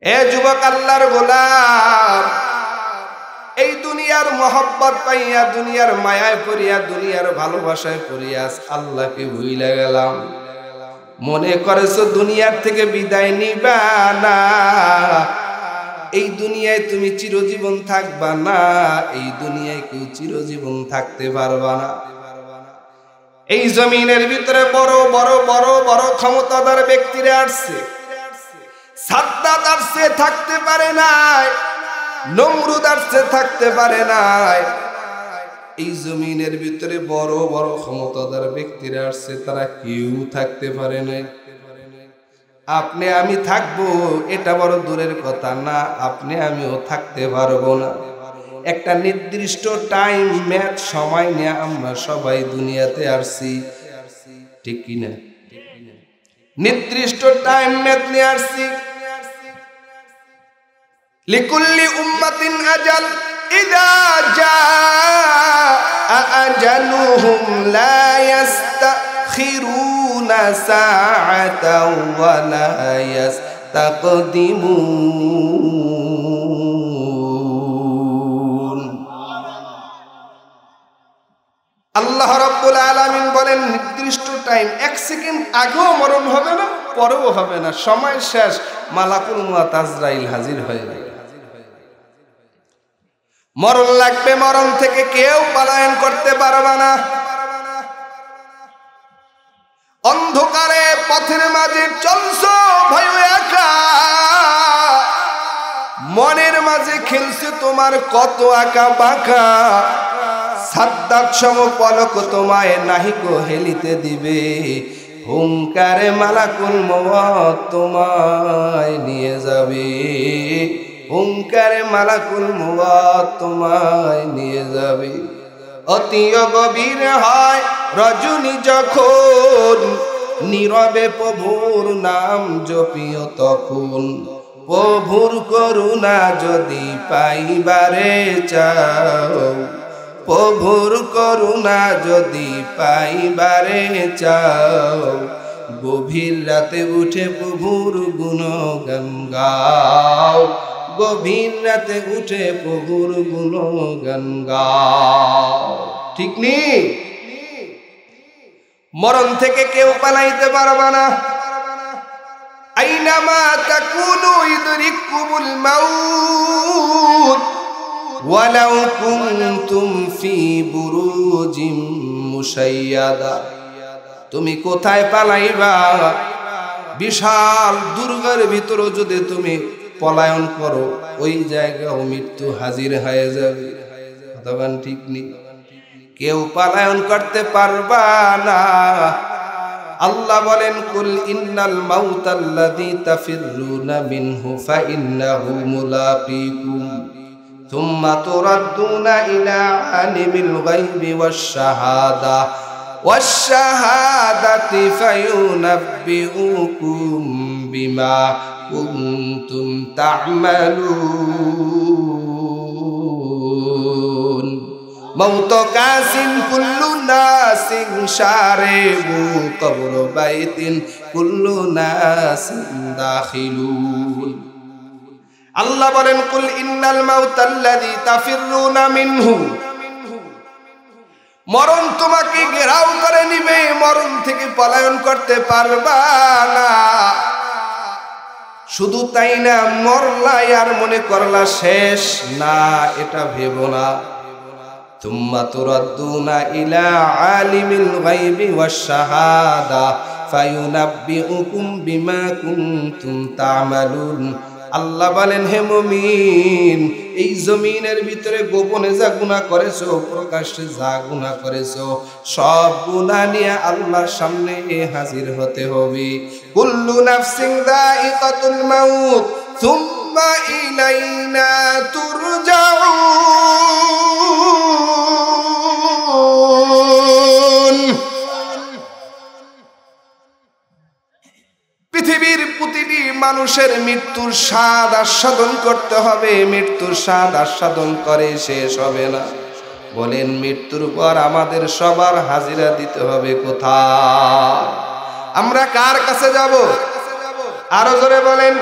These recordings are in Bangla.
এ যুবক আল্লাহর গোলাম, এই দুনিয়ার মহব্বত পাইয়া, দুনিয়ার মায়ায় পড়িয়া, দুনিয়ার ভালোবাসায় পড়িয়া আল্লাহকে ভুইলা গেলাম। মনে করেছো দুনিয়ার থেকে বিদায় নিবা না, এই দুনিয়ায় তুমি চিরজীবন থাকবা না, এই দুনিয়ায় কেউ চিরজীবন থাকতে পারবা না। এই জমিনের ভিতরে বড় বড় বড় বড় ক্ষমতাদার ব্যক্তিরা আসছে, সাদ্দাত আসছে থাকতে পারে নাই, নমরুদ আসছে থাকতে পারে নাই। এই জমিনের ভিতরে বড় বড় ক্ষমতাদার ব্যক্তিরা আসছে, তারা কেউ থাকতে পারে নাই। আপনি আমি থাকবো এটা বড় দূরের কথা না, আপনি আমিও থাকতে পারবো না। একটা নির্দিষ্ট টাইম ম্যাচ সময় নিয়ে আমরা সবাই দুনিয়াতে আসছি, ঠিক কিনা? নির্দিষ্ট টাইম ম্যাচ নিয়ে আসছি। লিকুল্লি উম্মাতিন আজাল, ইযা জাআ আজালুহুম লা ইস্তাখিরুনা সাআতাও ওয়া লা ইস্তাকদিমুন। আল্লাহ রাব্বুল আলামিন বলেন নির্দিষ্ট টাইম, এক সেকেন্ড আগেও মরণ হবে না, পরেও হবে না, সময় শেষ, মালাকুল মউত আজরাইল হাজির হয়ে যাবে। মরণ লাগবে, মরণ থেকে কেউ পলায়ন করতে পারবে না। অন্ধকারে পথের মাঝে চলছো ভয় একা, মনের মাঝে খেলছে তোমার কত আঁকা বাঁকা। সাদ্দাত সম পলক তোমায় নাহিকো হেলিতে দিবে, হুঙ্কারে মালাকুল মউত তোমায় নিয়ে যাবে, হুঙ্কারে মালাকুল মউত তোমায় নিয়ে যাবে। অতি গভীর হয় রজনী যখন, নীরবে প্রভুর নাম জপিও তখন। প্রভুর করুণা যদি পাইবারে চাও, প্রভুর করুণা যদি পাইবারে চাও, গভীর রাতে উঠে প্রভুর গুণগান গাও, গভীর রাতে উঠে প্রভুর গুণগান গাও। ঠিক নি? মরণ থেকে কেউ পালাইতে পারবে না। আইনামা তাকুনু ইদরিকুমুল মাউত ওয়ালাউ কুনতুম ফি বুরুজিম মুশাইয়াদা। তুমি কোথায় পালাইবা? বিশাল দুর্গের ভিতরে যদি তুমি পলায়ন করো, ওই জায়গাও মৃত্যু হাজির হয়ে যাবে। তখন ঠিক নেই, কেউ পলায়ন করতে পারবা না। আল্লাহ বলেন কুল ইন্নাল মাউতাল্লাযী তাফিররুনা মিনহু ফাইন্নাহু মুলাকীকুম সুম্মা তুরাদ্দুনা ইলা আলিমিল গায়বি ওয়াশ-শাহাদাতি ফায়ুনাব্বিউকুম বিমা কুনতুম তা'মালুন। মৌত কাসিন কুল্লু নাসিন শারিবু কবর বাইতিন কুল্লু নাসিন দাখিলুন। আল্লাহ বলেন কুল ইন্নাল মাউতাল্লাযী তাফিররুনা মিনহু, মরণ তোমাকে ঘেরাও করে নিবে, মরণ থেকে পলায়ন করতে পারবা না। শুধু তাই না, মরলাই আর মনে করলা শেষ না, এটা ভেবো না। তুম্মা তুরাদ্দুনা ইলা আলিমিল গায়বি ওয়াশ-শাহাদা ফায়ুনাব্বিউকুম বিমা কুনতুম তা'মালুন। আল্লাহ বলেন হে মুমিন, এই জমিনের ভিতরে গোপনে যা গুনাহ করেছো, প্রকাশ্যে যা গুনাহ করেছো, সব গুনাহ নিয়ে আল্লাহর সামনে হাজির হতে হবে। কুল্লু নাফসিন যায়িকাতুল মাউত সুম্মা ইলাইনা তুরজাউন। পৃথিবীর প্রতিটি মানুষের মৃত্যুর স্বাদ আস্বাদন করতে হবে, মৃত্যুর স্বাদ আস্বাদন করে শেষ হবে না। বলেন মৃত্যুর পর আমাদের সবার হাজিরা দিতে হবে কোথায়? আমরা কার কাছে যাব? আরো জোরে বলেন।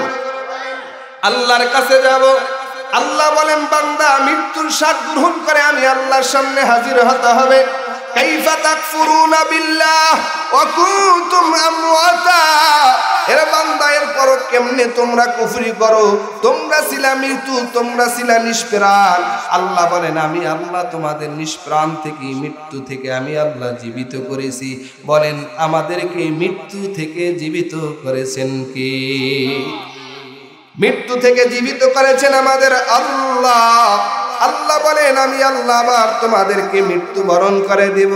আল্লাহর কাছে যাব। আল্লাহ বলেন বান্দা মৃত্যুর স্বাদ গ্রহণ করে আমি আল্লাহর সামনে হাজির হতে হবে। কাইফা তাকফুরুনা বিল্লাহ ওয়া কুনতুম আমওয়াতা, এর বান্দা এরপর কেমনে তোমরা কুফরি করো? তোমরা ছিলা মৃত্যু, তোমরা ছিলা নিষ্প্রাণ। আল্লাহ বলেন আমি আল্লাহ তোমাদের নিষ্প্রাণ থেকে, মৃত্যু থেকে আমি আল্লাহ জীবিত করেছি। বলেন আমাদেরকে মৃত্যু থেকে জীবিত করেছেন কে? মৃত্যু থেকে জীবিত করেছেন আমাদের আল্লাহ। আল্লাহ বলেন আমি আল্লাহ আবার তোমাদেরকে মৃত্যুবরণ করে দেব।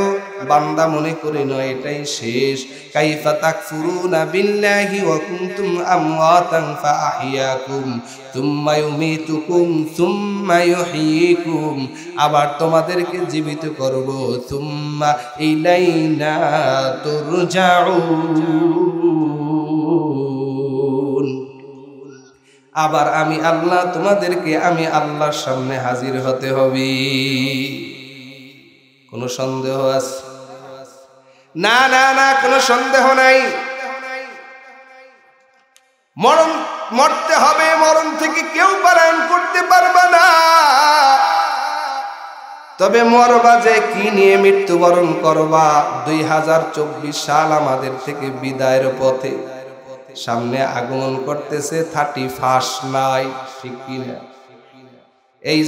বান্দা মনে করে নয় এটাই শেষ। কাইফা তাকফুরুনা বিল্লাহি ওয়া কুনতুম আমওয়াতান ফাআহইয়াকুম সুম্মা ইউমীতুকুম সুম্মা ইউহয়িকুম, আবার তোমাদেরকে জীবিত করব। সুম্মা ইলাইনা তুরজাউন, আবার আমি আল্লাহ তোমাদেরকে আমি আল্লাহর সামনে হাজির হতে হবে। কোনো সন্দেহ আছে? না না না, কোনো সন্দেহ নাই। মরণ মরতে হবে, মরণ থেকে কেউ পালায়ন করতে পারবে না। তবে মরবা যে কি নিয়ে মৃত্যুবরণ করবা? 2024 সাল আমাদের থেকে বিদায়ের পথে, সামনে আগমন করতেছে 31 নাই, ঠিক কিনা? এই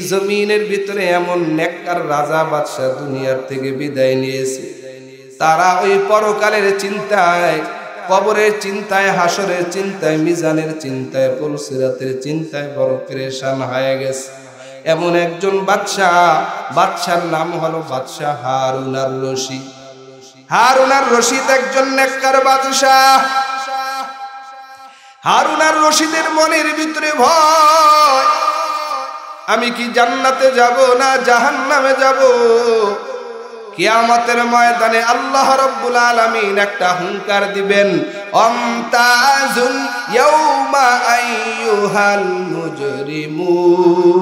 জমিনের ভিতরে এমন নেককার রাজা বাদশা দুনিয়ার থেকে বিদায় নিয়েছে। তারা ওই পরকালের চিন্তায়, কবরের চিন্তায়, হাসরের চিন্তায়, মিজানের চিন্তায়, পুলসিরাতের চিন্তায় বড় পেরেশান হয়ে গেছে। এমন একজন বাদশার নাম হলো বাদশাহ হারুন আর রশিদ। হারুন আর রশিদ একজন নেককার বাদশাহ। হারুন আর রশিদের মনের ভিতরে ভয়, আমি কি জান্নাতে যাব না জাহান্নামে যাব? কিয়ামতের ময়দানে আল্লাহ রাব্বুল আলামিন একটা হুঙ্কার দিবেন, আমতাজুন ইয়াউমা আইয়ুহাল মুজরিমুন,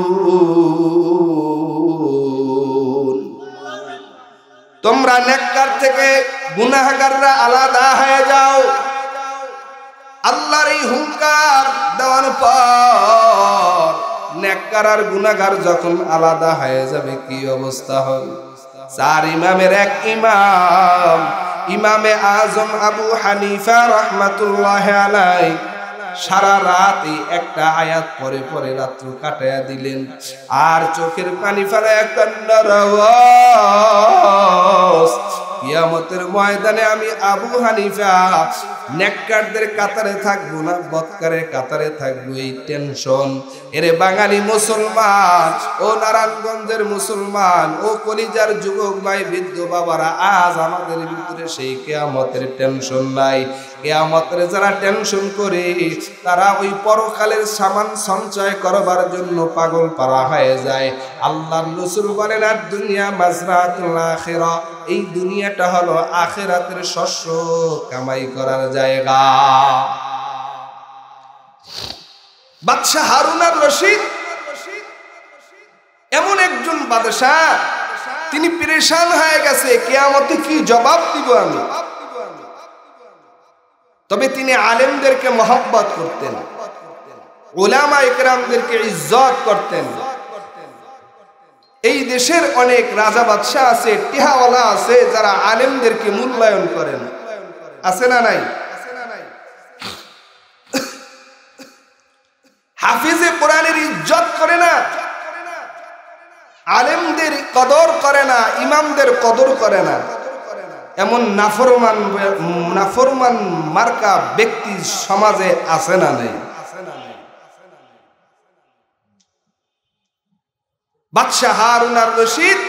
তোমরা নেককার থেকে গুনাহগাররা আলাদা হয়ে যাও। আল্লাহর এই হুঙ্কার দেওয়ার পর নেককার আর গুনাহগার যখন আলাদা হয়ে যাবে কি অবস্থা হবে? 4 ইমামের এক ইমাম, ইমামে আজম আবু হানিফা রাহমাতুল্লাহি আলাইহি সারা রাত এই একটা আয়াত পরে পরে রাত্র কাটায়া দিলেন। আর চোখের পানি ফেলায় কান্নার আওয়াজ। কিয়ামতের ময়দানে আমি আবু হানিফা নেককারদের কাতারে থাকবো না বদকারের কাতারে থাকবো, এই টেনশন। এরে বাঙালি মুসলমান, ও নারায়ণগঞ্জের মুসলমান, ও কলিজার যুবক ভাই, বৃদ্ধ বাবারা, আজ আমাদের ভিতরে সেই কিয়ামতের টেনশন নাই। কিয়ামতের যারা টেনশন করে তারা ওই পরকালের সামান সঞ্চয় করবার জন্য পাগল পারা হয়ে যায়। আল্লাহর রাসূল বলেন আর দুনিয়া মাজরাতুল আখিরা, এই দুনিয়াটা হলো আখিরাতের শস্য কামাই করার জায়গা। বাদশা হারুন আর রশিদ এমন একজন বাদশাহ, তিনি পেরেশান হয়ে গেছে কিয়ামতে কি জবাব দিব আমি। তবে তিনি আলেমদেরকে মহব্বত করতেন, উলামা ইকরামদেরকে ইজ্জত করতেন। এই দেশের অনেক রাজা বাদশাহ আছে, টিহাওয়ালা আছে, যারা আলেমদেরকে মূল্যায়ন করেন, আছে না নাই? হাফিজে কোরআনের ইজ্জত করে না, আলেমদের কদর করে না, ইমামদের কদর করে না, এমন নাফরমান মার্কা ব্যক্তি সমাজে আছে না নাই? বাদশাহ হারুন আর রশিদ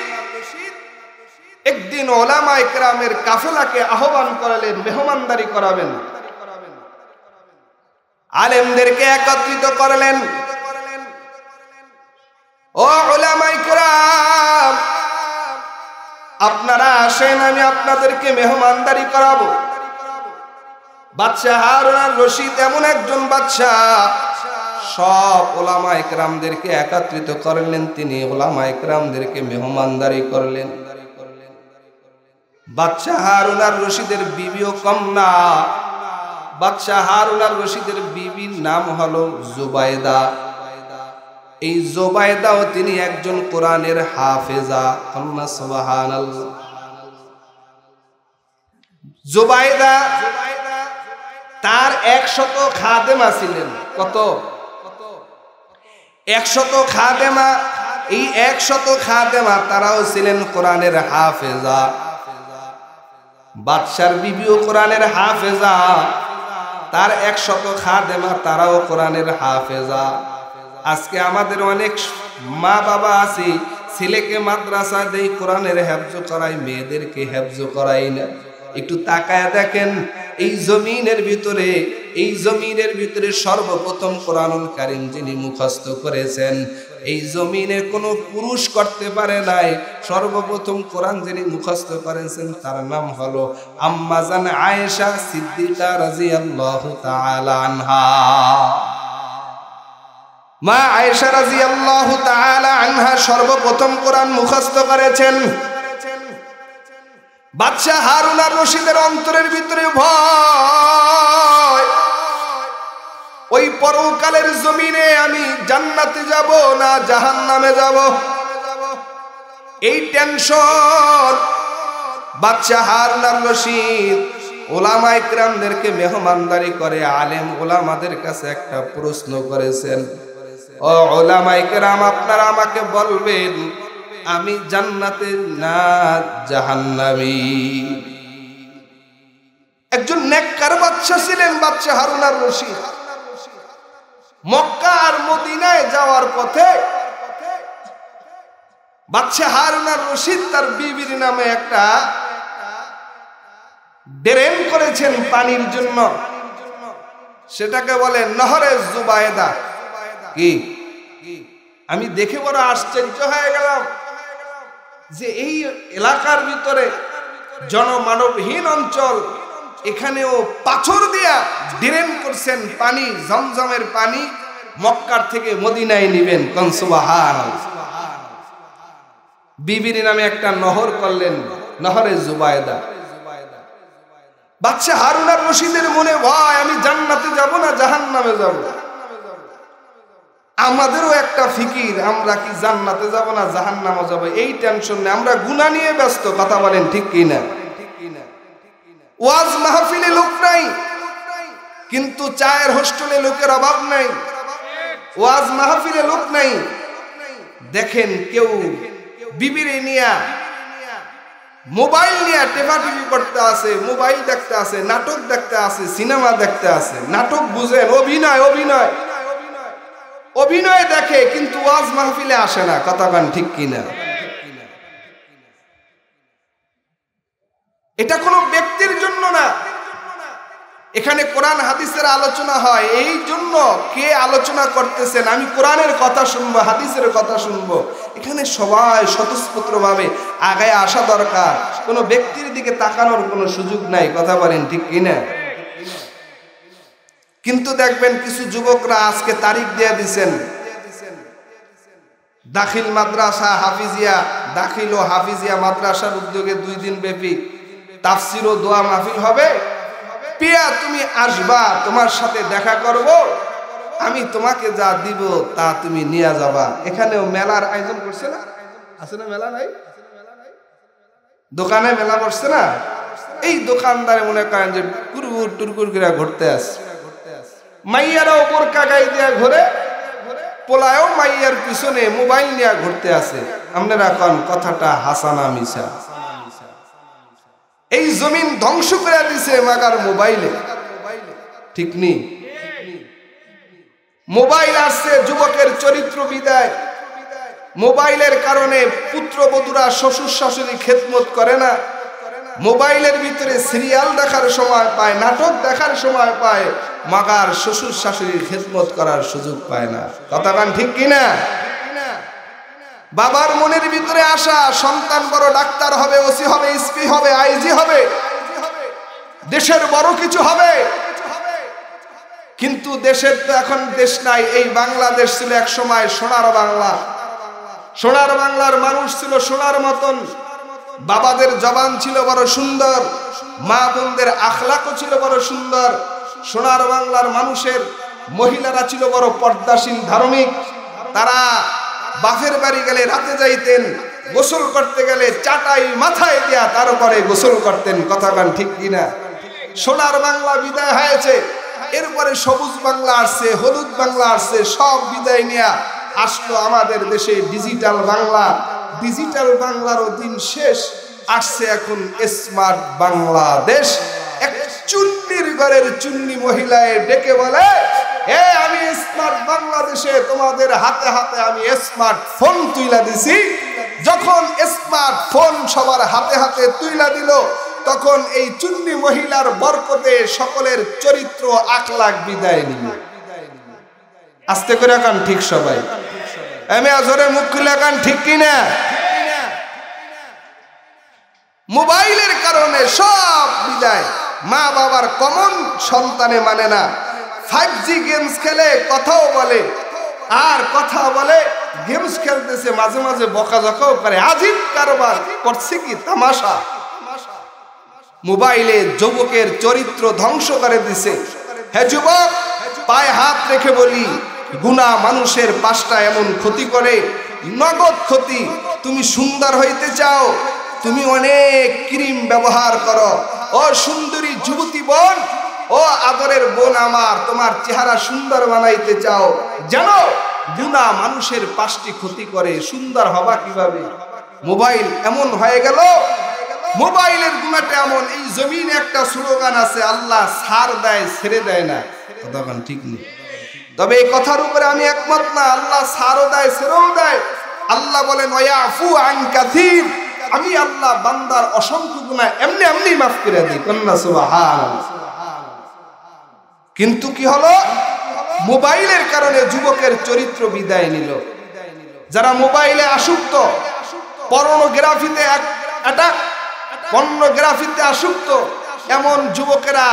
একদিন উলামা ইকরামের কাফেলাকে আহ্বান করালেন, মেহমানদারি করাবেন। আলেমদেরকে একত্রিত করলেন, ও উলামা ইকরাম, আপনারা আসেন, আমি আপনাদেরকে মেহমানদারি করাবো। বাদশাহ হারুন আর রশিদ এমন একজন বাদশাহ, সব উলামা ইকরামদেরকে একত্রিত করলেন, তিনি উলামা ইকরামদেরকে মেহমানদারি করলেন। বাদশাহ হারুন আর রশিদের বিবিও কম না, বাদশাহ হারুন আর রশিদের বিবির নাম হলো জুবাইদা। এই জুবাইদাও তিনি একজন কোরআনের হাফেজা। আল্লাহ সুবহানাল্লাহ। জুবাইদা তার 100 খাদেমা ছিলেন। কত? 100 খাদেমা। এই 100 খাদেমা তারাও ছিলেন কোরআনের হাফেজা। বাদশার বিবিও কোরআনের হাফেজা, তার 100 খাদেমা তারাও কোরআনের হাফেজা। আজকে আমাদের অনেক মা বাবা আছে, ছেলেকে মাদ্রাসা দেই, কোরআনের হেফজ করাই, মেয়েদেরকে হেফজ করাই না। একটু তাকায় দেখেন, এই জমিনের ভিতরে সর্বপ্রথম কোরআনুল কারীম যিনি মুখস্থ করেছেন, এই জমিনে কোনো পুরুষ করতে পারে নাই। সর্বপ্রথম কোরআন যিনি মুখস্থ করেছেন তার নাম হলো আম্মা জান আয়েশা সিদ্দিকা রাদিয়াল্লাহু তাআলা আনহা। মা আয়েশা রাদিয়াল্লাহু তাআলা আনহা সর্বপ্রথম কোরআন মুখস্থ করেছেন। বাদশাহ হারুন আর রশিদের অন্তরের ভিতরে ভয়, ওই পরকালের জমিনে আমি জান্নাতে যাব না জাহান্নামে যাব, এই টেনশন। বাদশাহ হারুন আর রশিদ ওলামায়ে কেরামদেরকে মেহমানদারি করে আলেম ওলামাদের কাছে একটা প্রশ্ন করেছেন, ও ওলামায়ে কেরাম, আপনারা আমাকে বলবেন আমি জান্নাতে না জাহান্নামী? একজন নেককার বাদশা ছিলেন বাদশাহ হারুন আর রশিদ। মক্কা আর মদিনায় যাওয়ার পথে বাদশাহ হারুন আর রশিদ তার বিবির নামে একটা ড্রেন করেছেন পানির জন্য, সেটাকে বলে নহরে জুবাইদা। কি আমি দেখে বড় আশ্চর্য হয়ে গেলাম যে এই এলাকার ভিতরে জনমানবহীন অঞ্চল, এখানেও পাথর দিয়া ড্রেন করছেন পানি, জমজমের পানি মক্কার থেকে মদিনায় নিবেন। কোন সুবহানাল্লাহ। বিবির নামে একটা নহর করলেন, নহরে জুবাইদা। বাদশা হারুন আর রশিদের মনে ভয়, আমি জান্নাতে যাব না জাহান্নামে যাব। আমাদেরও একটা ফিকির, আমরা কি জান্নাতে যাব না জাহান্নামে যাব, এই টেনশন নেই, আমরা গুনাহ নিয়ে ব্যস্ত। কথা বলেন ঠিক কি না? ওয়াজ মাহফিলে লোক নাই, কিন্তু চায়ের হোস্টেলে লোকের অভাব নাই। ওয়াজ মাহফিলে লোক নাই, দেখেন কেউ বিবিরে নিয়া মোবাইল নিয়ে টেপাটিপি করতে আছে, মোবাইল দেখতে আছে, নাটক দেখতে আছে, সিনেমা দেখতে আছে। নাটক বুঝেন, অভিনয় অভিনয় অভিনয় দেখে, কিন্তু ওয়াজ মাহফিলে আসে না। কথা বলেন ঠিক কিনা? এটা কোনো ব্যক্তির জন্য না, এখানে কোরআন হাদিসের আলোচনা হয়। এই জন্য কে আলোচনা করতেছেন, আমি কোরআনের কথা শুনবো, হাদিসের কথা শুনবো, এখানে সবাই স্বতঃস্ফূর্তভাবে আগায় আসা দরকার। কোনো ব্যক্তির দিকে তাকানোর কোনো সুযোগ নাই। কথা বলেন ঠিক কিনা? কিন্তু দেখবেন কিছু যুবকরা আজকে তারিখ দিয়ে দিচ্ছেন, দাখিল মাদ্রাসা হাফিজিয়া, দাখিল ও হাফিজিয়া মাদ্রাসার উদ্যোগে 2 দিন ব্যাপী তাফসীর ও দোয়া মাহফিল হবে। পিয়া তুমি আসবা, তোমার সাথে দেখা করব, আমি তোমাকে যা দিব তা তুমি নিয়ে যাবা। এখানেও মেলার আয়োজন করছে না? আছে না মেলা? নাই? দোকানে মেলা বসছে না? এই দোকানদারে মনে করেন যে কুরকুর টুরকুর করে ঘুরতে আসে, মাইয়ারাও বোরকা গায়ে দিয়া ঘুরে, পোলায়ও মাইয়ার পিছনে মোবাইল নিয়ে ঘুরতে আসে। আপনারা কোন কথাটা হাসানা মিছা? এই জমিন ধ্বংস করে দিছে মাগার মোবাইলে, ঠিক নেই? মোবাইল আসছে, যুবকের চরিত্র বিদায়। মোবাইলের কারণে পুত্রবধূরা শ্বশুর শাশুড়ি খেদমত করে না। মোবাইলের ভিতরে সিরিয়াল দেখার সময় পায়, নাটক দেখার সময় পায়, মাগার শ্বশুর শাশুড়ির খেদমত করার সুযোগ পায় না। কথা বলেন ঠিক কিনা? বাবার মনের ভিতরে আশা সন্তান বড় ডাক্তার হবে, ওসি হবে, এসপি হবে, আইজি হবে, দেশের বড় কিছু হবে। কিন্তু দেশের তো এখন দেশ নাই। এই বাংলাদেশ ছিল এক সময় সোনার বাংলা, সোনার বাংলার মানুষ ছিল সোনার মতন। বাবাদের জবান ছিল বড় সুন্দর, মা বোনদের আখলাকও ছিল বড় সুন্দর। সোনার বাংলার মানুষের মহিলারা ছিল বড় পর্দাশীল ধার্মিক। তারা বাপের বাড়ি গেলে রাতে যাইতেন, গোসল করতে গেলে চাটাই মাথায় দিয়া তারপরে গোসল করতেন। কথা গান ঠিক কিনা? সোনার বাংলা বিদায় হয়েছে, এরপরে সবুজ বাংলা আসছে, হলুদ বাংলা আসছে, সব বিদায় নিয়ে আসলো আমাদের দেশে ডিজিটাল বাংলা। ডিজিটাল বাংলারও দিন শেষ, আসছে এখন স্মার্ট বাংলাদেশ। এক চুন্নির ঘরের চুন্নি মহিলায় ডেকে বলে, এ আমি স্মার্ট বাংলাদেশে তোমাদের হাতে হাতে আমি স্মার্ট ফোন তুইলা দিছি। যখন স্মার্ট ফোন সবার হাতে হাতে তুইলা দিল, তখন এই চুন্নি মহিলার বরকতে সকলের চরিত্র আখলাক বিদায় নিল। আস্তে করে কান ঠিক সবাই, আমি আজরে মুখ খুলে কান ঠিক কিনা? মোবাইলের কারণে সব বিদায়। মা বাবার কমন সন্তানে মানে না। 5G গেমস খেলে, কথাও বলে, আর কথা বলে গেমস খেলতেছে, মাঝে মাঝে বকাঝকাও করে। আজীব কারবার করছে কি তামাশা। মোবাইলে যুবকের চরিত্র ধ্বংস করে দিছে। হে যুবক, পায়ে হাত রেখে বলি, গুনাহ মানুষের পাঁচটা এমন ক্ষতি করে, নগদ ক্ষতি। তুমি সুন্দর হইতে চাও, তুমি অনেক ক্রিম ব্যবহার করো। ও সুন্দরী যুবতী বোন, ও আদরের বোন আমার, তোমার চেহারা সুন্দর বানাইতে চাও, জানো গুনাহ মানুষের পাঁচটি ক্ষতি করে। সুন্দর হবা কিভাবে? মোবাইল এমন হয়ে গেল, মোবাইলের গুণাটা এমন। এই জমিনে একটা স্লোগান আছে, আল্লাহ ছাড় দেয় ছেড়ে দেয় না। কথাটা ঠিক নেই, তবে এই কথার উপরে আমি একমত না। আল্লাহ ছাড়ও দেয় ছেড়েও দেয়। আল্লাহ বলেন ওয়াফু আন কাসীর, আমি আল্লাহ বান্দার অসংখ্য গুনাহ এমনি এমনি মাফ করে দিই। কন্না সুবহানাল্লাহ। কিন্তু কি হলো? মোবাইলের কারণে যুবকের চরিত্র বিদায় নিল। যারা মোবাইলে আসক্ত, পর্নোগ্রাফিতে পর্নোগ্রাফিতে আসক্ত, এমন যুবকেরা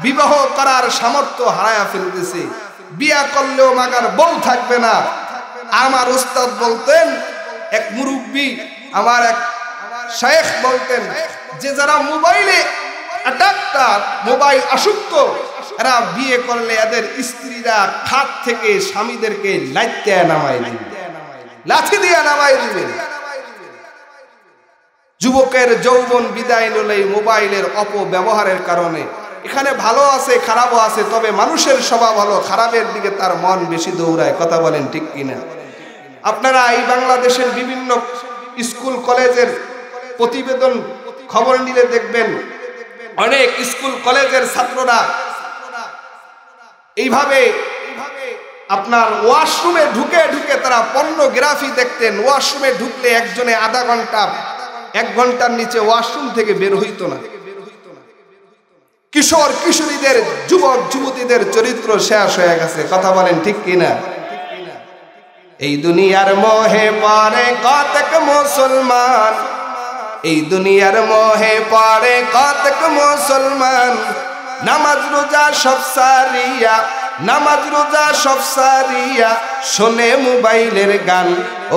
বিবাহ করার সামর্থ্য হারায়া ফেলতেছে। বিয়া করলেও মাগার বউ থাকবে না। আমার উস্তাদ বলতেন, এক মুরব্বী, আমার এক শায়েখ বলতেন যে যারা মোবাইলে অ্যাডাক্টার, মোবাইল আসক্ত, এরা বিয়ে করলে এদের স্ত্রীরা খাট থেকে স্বামীদেরকে লাথি দিয়ে নামাই দিবে। যুবকের যৌবন বিদায় নিল এই মোবাইলের অপব্যবহারের কারণে। এখানে ভালো আছে, খারাপও আছে, তবে মানুষের স্বভাব হলো খারাপের দিকে তার মন বেশি দৌড়ায়। কথা বলেন ঠিক কিনা? আপনারা এই বাংলাদেশের বিভিন্ন স্কুল কলেজের প্রতিবেদন খবর নিলে দেখবেন, অনেক স্কুল কলেজের ছাত্ররা এইভাবে আপনার ওয়াশরুমে ঢুকে ঢুকে তারা পর্নোগ্রাফি দেখতেন। ওয়াশরুমে ঢুকলে একজনে আধা ঘন্টা, 1 ঘন্টার নিচে ওয়াশরুম থেকে বের হইতো না। কিশোর কিশোরীদের, যুবক যুবতীদের চরিত্র শেষ হয়ে গেছে। কথা বলেন ঠিক কিনা? এই দুনিয়ার মোহে পড়ে কতক মুসলমান, এই দুনিয়ার মোহে পড়ে কতক মুসলমান, নামাজ রোজা সব সারিয়া, নামাজ রোজা সব সারিয়া শোনে মোবাইলের গান।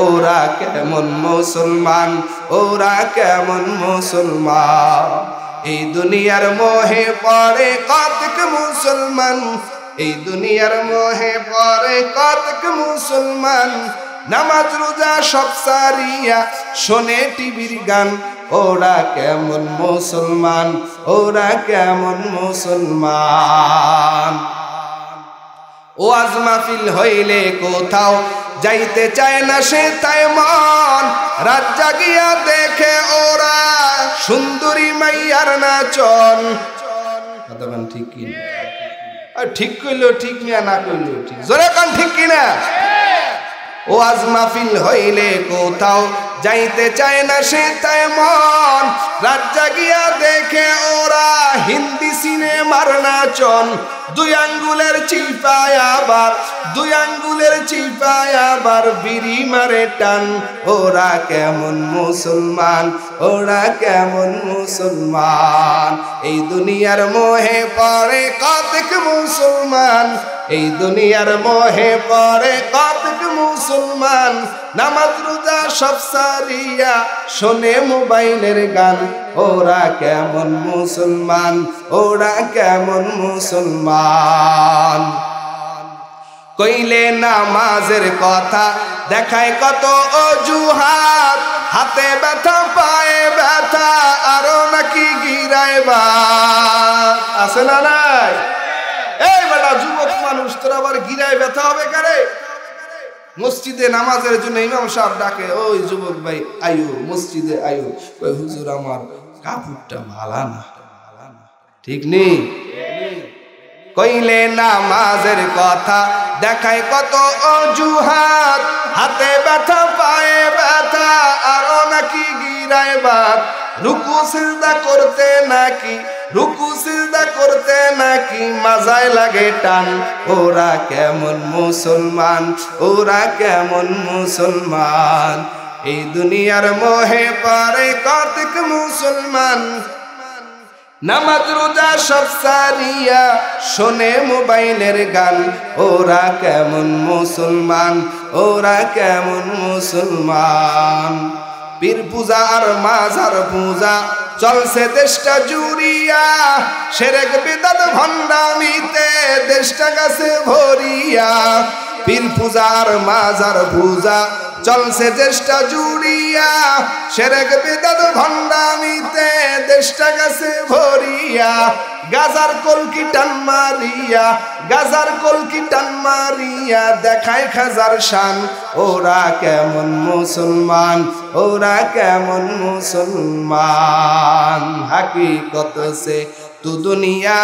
ওরা কেমন মুসলমান, ওরা কেমন মুসলমান। এই দুনিয়ার মোহে পড়ে কতক মুসলমান, এই দুনিয়ার মোহে পড়ে কতক মুসলমান, নামাজ রোজা সব সারিয়া শোনে টিভির গান। ওরা কেমন মুসলমান, ওরা কেমন মুসলমান। ওয়াজ মাহফিল হইলে কোথাও যাইতে চায় না সে তাই মন, রাত জাগিয়া দেখে ওরা সুন্দরী মাইয়ার নাচন। কতক্ষণ ঠিক কিনা? ঠিক কইলো ঠিক, মিয়া না কইলো ঠিক। জোরে কান ঠিক কিনা? ওয়াজ মাহফিল হইলে কোথাও যাইতে চায় না সে তাই মন, রাত জাগিয়া দেখে ওরা হিন্দি সিনেমার নাচন। 2 আঙ্গুলের চিপায় আবার, 2 আঙ্গুলের চিপায় আবার বিড়ি মারে টান। ওরা কেমন মুসলমান, ওরা কেমন মুসলমান। এই দুনিয়ার মোহে পড়ে কতক মুসলমান, এই দুনিয়ার মোহে পড়ে কতক মুসলমান নামাজ রোজা সব সারিয়া শোনে মোবাইলের গান ওরা কেমন মুসলমান ওরা কেমন মুসলমান কইলে নামাজের কথা দেখায় কত অজুহাত হাতে ব্যথা পায়ে ব্যথা আরো নাকি গিরায় বাত আছে না নাই এই বেটা যুবক মানুষ তোর আবার গিরায় ব্যথা হবে কারে মসজিদে নামাজের জন্য ইমাম সাহেব ডাকে ওই যুবক ভাই আয়ু মসজিদে আয়ু কই হুজুর আমার কাপড়টা ভালো না ঠিক নেই কইলে নামাজের কথা দেখায় কত অজুহাত হাতে ব্যথা পায়ে ব্যথা আরো নাকি গিরায় বাত রুকু সিজদা করতে নাকি মাজায় লাগে টান ওরা কেমন মুসলমান ওরা কেমন মুসলমান এই দুনিয়ার মোহে পারে কতক মুসলমান নামাজ রোজা সব সারিয়া শোনে মোবাইলের গান ওরা কেমন মুসলমান ওরা কেমন মুসলমান পীর পূজা আর মাজার পূজা চলছে দেশটা জুড়িয়া শিরক বিদআত ভণ্ডামিতে দেশটা গেছে ভরিয়া পীর পূজা আর মাজার পূজা চলছে দেশটা জুড়িয়া শিরক বিদআত ভণ্ডামিতে দেশটা গেছে ভরিয়া গাজার কলকি টান মারিয়া দেখায় খাজার শান ওরা কেমন মুসলমান ওরা কেমন মুসলমান হাকিকত সে তু দুনিয়া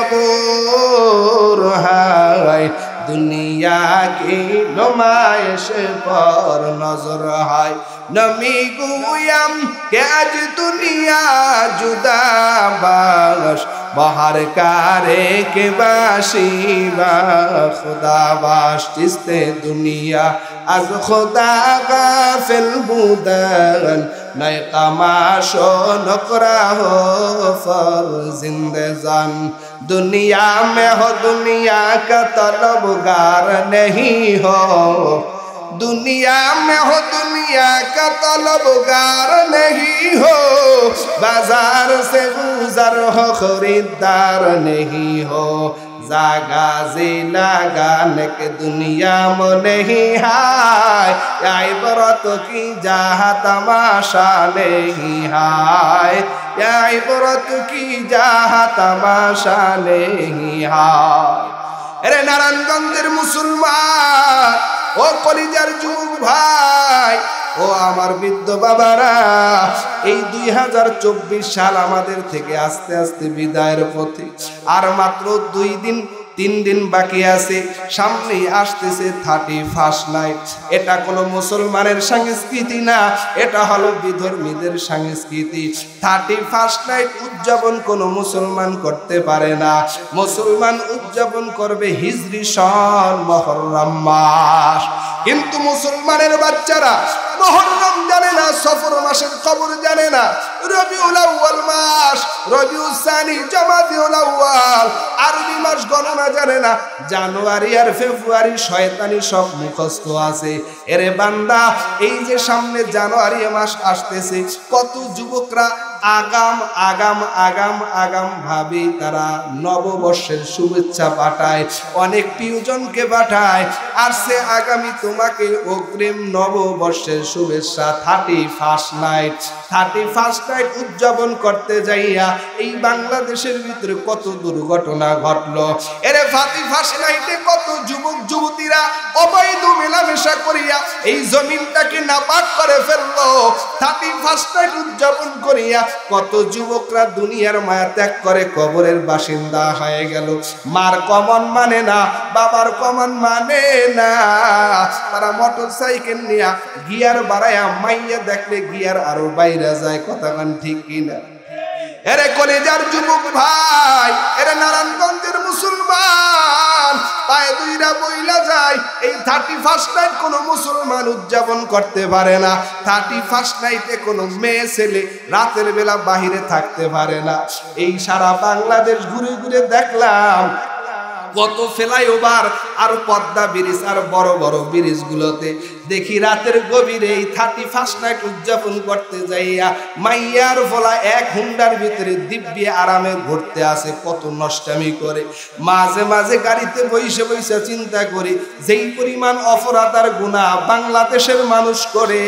বেখবর হায় দুনিয়া কি নুমাইশ পর নজর হয় নমি গুয়াম কে আজ দুনিয়া জুদা বাস বাহার কারে के बाशिबा खुदा बाश जिसते दुनिया आज खुदा गाफिल बुदन नए तमाशो नकरा हो फर जिंदजान दुनिया में हो दुनिया का तलबगार नहीं हो दुनिया में हो दुनिया का तलबगार नहीं हो बाजार से गुजर हो खरीदार नहीं हो जागा जिला गाने के दुनिया में नहीं है इबरत की जहाँ तमाशा नहीं है इबरत की जहाँ तमाशा नहीं है अरे नारायणगंजेर मुसलमान ও কলিজার যুবক ভাই ও আমার বৃদ্ধ বাবারা এই 2024 সাল আমাদের থেকে আস্তে আস্তে বিদায়ের পথে আর মাত্র 2-3 দিন বাকি আছে সামনে আসতেছে 31 নাইট এটা কোনো মুসলমানের সংস্কৃতি না এটা হলো বিধর্মীদের সংস্কৃতি 31 নাইট উদযাপন কোনো মুসলমান করতে পারে না মুসলমান উদযাপন করবে হিজরি সন মুহররম মাস কিন্তু মুসলমানের বাচ্চারা মুহররম জানে না সফর মাসের খবর জানে না রবিউল আউয়াল মাস রবিউল সানি জামাদিউল আউয়াল আরবি মাস গণনা জানে না জানুয়ারি আর ফেব্রুয়ারি শয়তানি সব মুখস্থ আছে এরে বান্দা এই যে সামনে জানুয়ারি মাস আসতেছে কত যুবকরা আগাম ভাবে তারা নববর্ষের শুভেচ্ছা পাঠায় অনেক প্রিয়জনকে পাঠায় আর সে আগামী তোমাকে অগ্রিম নববর্ষের শুভেচ্ছা 31 নাইট উদযাপন করতে যাইয়া এই বাংলাদেশের ভিতরে কত দুর্ঘটনা ঘটলো এরে 31 নাইটে কত যুবক যুবতীরা অবৈধ মেলামেশা করিয়া এই জমিনটাকে নাপাক করে ফেললো 31 নাইট উদযাপন করিয়া কত যুবকরা দুনিয়ার মায়া ত্যাগ করে কবরের বাসিন্দা হয়ে গেল মার কমন মানে না বাবার কমন মানে না তারা মোটরসাইকেল নিয়ে গিয়ার বাড়ায়া মাইয়া দেখলে গিয়ার আরো বাইরে যায় কথা গান ঠিক কিনা এরে কলেজার যুবক ভাই এরে নারায়ণগঞ্জের মুসলমান পায়ে দুইরা বইলা যায় এই 31 নাইট কোনো মুসলমান উদযাপন করতে পারে না 31 নাইটে কোনো মেয়ে ছেলে রাতের বেলা বাহিরে থাকতে পারে না এই সারা বাংলাদেশ ঘুরে ঘুরে দেখলাম কত ফ্লাইওভার আর পদ্মা ব্রিজ আর বড় বড় ব্রিজ গুলোতে দেখি রাতের গভীরে এই 31 নাইট উদযাপন করতে যাইয়া মাইয়ার ফলা এক হুন্ডার ভিতরে দিব্যি আরামে ঘুরতে আসে, কত নষ্টামি করে। মাঝে মাঝে গাড়িতে বইসে বইসে চিন্তা করি যেই পরিমাণ অপরাধ আর গুনাহ বাংলাদেশের মানুষ করে,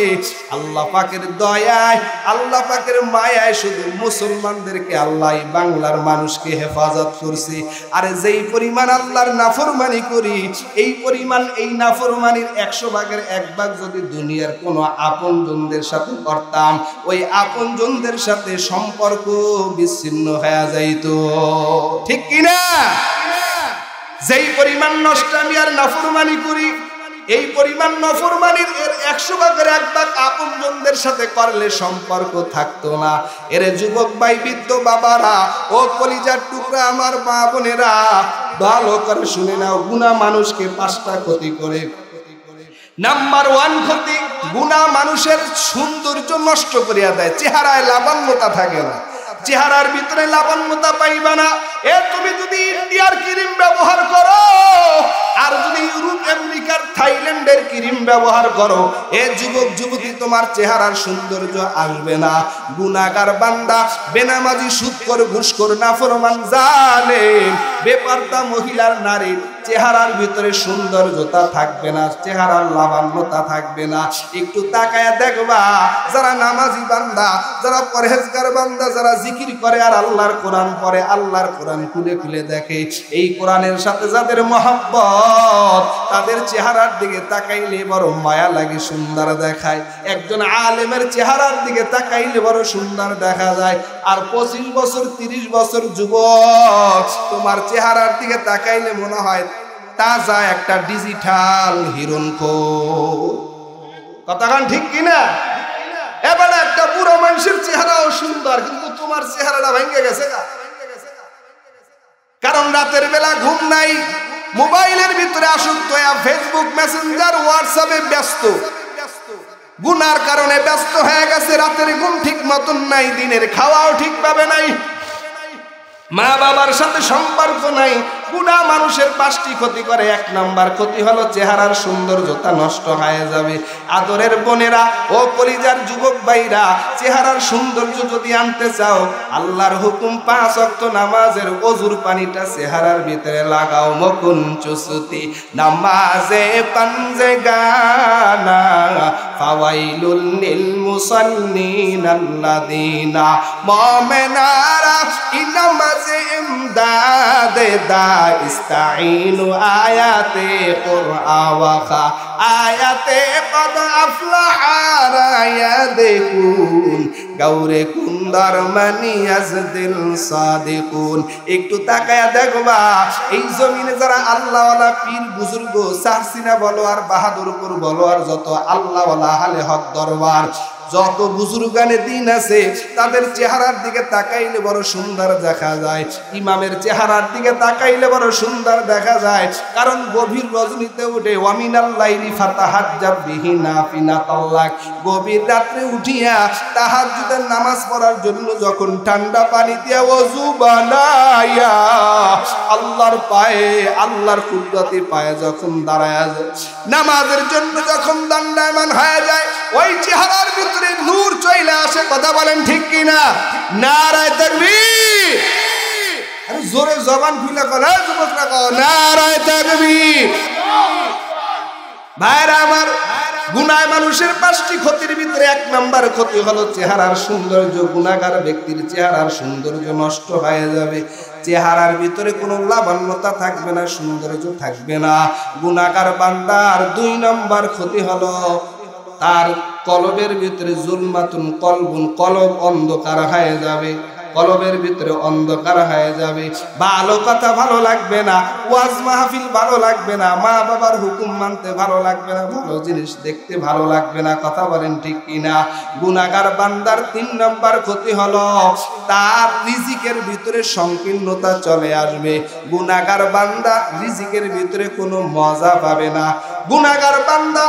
আল্লাহ পাকের দয়ায় আল্লাহ পাকের মায়ায় শুধু মুসলমানদেরকে আল্লাহ বাংলার মানুষকে হেফাজত করছে। আর যেই পরিমাণ আল্লাহর নাফরমানি করি, এই পরিমাণ এই নাফরমানির 100 ভাগের 1 ভাগ যদি দুনিয়ার কোনো আপনজনদের সাথে করতাম, ওই আপনজনদের সাথে সম্পর্ক বিচ্ছিন্ন হয়ে যাইত, ঠিক কিনা? যেই পরিমাণ নষ্টামি আর নাফরমানি করি, এই পরিমাণ নাফরমানির এর 100 ভাগের 1 ভাগ আপনজনদের সাথে করলে সম্পর্ক থাকতো না। এর যুবক ভাই, বৃদ্ধ বাবারা, ও কলিজার টুকরা আমার মা বোনেরা, ভালো করে শুনে নাও, গুনাহ মানুষকে 5টা ক্ষতি করে। নাম্বার 1 ক্ষতি, গুনাহ মানুষের সৌন্দর্য নষ্ট করিয়া দেয়, চেহারায় লাবণ্যতা থাকে না, চেহারার ভিতরে লাবণ্যতা পাইবা না। তুমি যদি ইন্ডিয়ার ক্রিম ব্যবহার করো আর যদি ইউরোপ আমেরিকার থাইল্যান্ডের ক্রিম ব্যবহার করো, যুবক যুবতী, তোমার চেহারার সৌন্দর্য আসবে না। গুনাহগার বান্দা, বেনামাজি, সুদখোর, ঘুষখোর, নাফরমান, জালেম, বেপরদা মহিলার নারীর চেহারার ভিতরে সৌন্দর্যতা থাকবে না, চেহারার লাবণ্যতা থাকবে না। একটু তাকায়া দেখবা, যারা নামাজি বান্দা, যারা পরহেজগার বান্দা, যারা জিকির করে আর আল্লাহর কোরআন পড়ে, আল্লাহর কোরআন খুলে খুলে দেখে, এই কোরআনের সাথে যাদের মহব্বত, তাদের চেহারার দিকে তাকাইলে বড় মায়া লাগে, সুন্দর দেখায়। একজন আলেমের চেহারার দিকে তাকাইলে বড় সুন্দর দেখা যায়। আর 25 বছর 30 বছর যুবক, তোমার চেহারার দিকে তাকাইলে মনে হয় তাজা একটা ডিজিটাল হিরণখোর। কথাখান ঠিক কিনা? এবার একটা বুড়ো মানুষের চেহারাও সুন্দর, কিন্তু তোমার চেহারাটা ভেঙে গেছে না, কারণ রাতের বেলা ঘুম নাই, মোবাইলের ভিতরে আসক্ত, ফেসবুক, মেসেঞ্জার, হোয়াটসঅ্যাপে ব্যস্ত, গুনার কারণে ব্যস্ত হয়ে গেছে। রাতের ঘুম ঠিক মতন নাই, দিনের খাওয়াও ঠিকভাবে নাই, মা বাবার সাথে সম্পর্ক নাই। গুনাহ মানুষের 5টি ক্ষতি করে। 1 নাম্বার ক্ষতি হলো চেহারার সৌন্দর্যতা নষ্ট হয়ে যাবে। আদরের বোনেরা, ও কলিজার যুবক ভাইরা, চেহারার সৌন্দর্য যদি আনতে চাও, আল্লাহর হুকুম 5 ওয়াক্ত নামাজের ওযুর পানিটা চেহারার ভিতরে লাগাও। মকুন চুসুতি নামাজে পাঞ্জে গানা, ফাওয়াইলুল লিল মুসাল্লিন আল্লাযিনা মুমিনারা ইনামাজে ইমদাদে দা ইস্তাইনু আয়াতে কুরআওয়াখা আয়াতে কদ আফলাহা রায়া দেখুন গাউরে কুন্দার মানি আজদিল সাদিকুন। একটু তাকায়া দেখবা, এই জমিনে যারা আল্লাহওয়ালা পীর বুজুর্গ, সাহসিনা বলো আর বাহাদুরপুর বলো আর যত আল্লাহওয়ালা হালে হক দরবার, যত বুজুর্গানে দিন আছে, তাদের চেহারার দিকে তাকাইলে বড় সুন্দর দেখা যায়। ইমামের চেহারার দিকে তাকাইলে বড় সুন্দর দেখা যায়, কারণ গভীর রজনীতে উঠে ওয়ামিনাল লাইলি ফাতাহাজ্জাত বিহি নাফিলাতাল্লাহ, গভীর রাত্রে উঠিয়া তাহাজ্জুদের নামাজ পড়ার জন্য যখন ঠান্ডা পানি দিয়া ওযু বানায়া আল্লাহর পায়ে, আল্লাহর কুদরতি পায়ে যখন দাঁড়ায়া যায়, নামাজের জন্য যখন দণ্ডায়মান হয়ে যায়, ওই চেহারার ভিতরে নূর চলে আসে। কথা বলেন ঠিক কিনা? নারায়ে তাকবীর। আরে জোরে জবান খুলে কও, যুবকরা কও নারায়ে তাকবীর। ভাইরা আমার, গুনাহ মানুষের 5টি ক্ষতির ভিতরে 1 নাম্বার ক্ষতি হলো চেহারার সৌন্দর্য। গুনাহগার ব্যক্তির চেহারার সৌন্দর্য নষ্ট হয়ে যাবে, চেহারার ভিতরে কোনো লাবণ্যতা থাকবে না, সৌন্দর্য থাকবে না। গুনাহগার বান্দার 2 নাম্বার ক্ষতি হলো তার কলবের ভিতরে জুলমাতুন কলবুন, কলব অন্ধকার হয়ে যাবে, কলবের ভিতরে অন্ধকার হয়ে যাবে। ভালো কথা ভালো লাগবে না, ওয়াজ মাহফিল ভালো লাগবে না, মা বাবার হুকুম মানতে ভালো লাগবে না, ভালো জিনিস দেখতে ভালো লাগবে না। কথা বলেন ঠিক কিনা? গুনাহগার বান্দার 3 নাম্বার ক্ষতি হলো তার রিজিকের ভিতরে সংকীর্ণতা চলে আসবে। গুনাহগার বান্দা রিজিকের ভিতরে কোনো মজা পাবে না। গুনাহগার বান্দা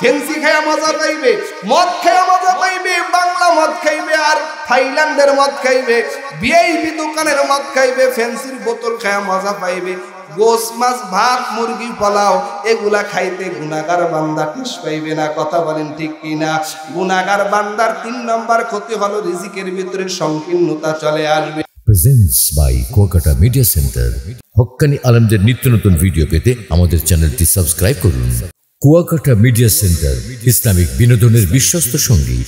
ফেন্সি খায়া মজা পাইবে, মদ খায়া মজা পাইবে, বাংলা মদ খাইবে আর থাইল্যান্ডের মদ খাইবে, ভিআইপি দোকানের মদ খাইবে, ফেন্সির বোতল খায়া মজা পাইবে। গোস মাছ ভাত মুরগি পোলাও এগুলা খাইতে গুনাহগার বান্দা টেস পাইবে না। কথা বলেন ঠিক কিনা? গুনাহগার বান্দার 3 নম্বর ক্ষতি হলো রিজিকের ভিতরে সংকীর্ণতা চলে আসবে। Presents by Kuakata media centre. হক্কানি আলেমদের নিত্য নতুন ভিডিও পেতে আমাদের চ্যানেলটি সাবস্ক্রাইব করুন। কুয়াকাটা মিডিয়া সেন্টার, ইসলামিক বিনোদনের বিশ্বস্ত সঙ্গী।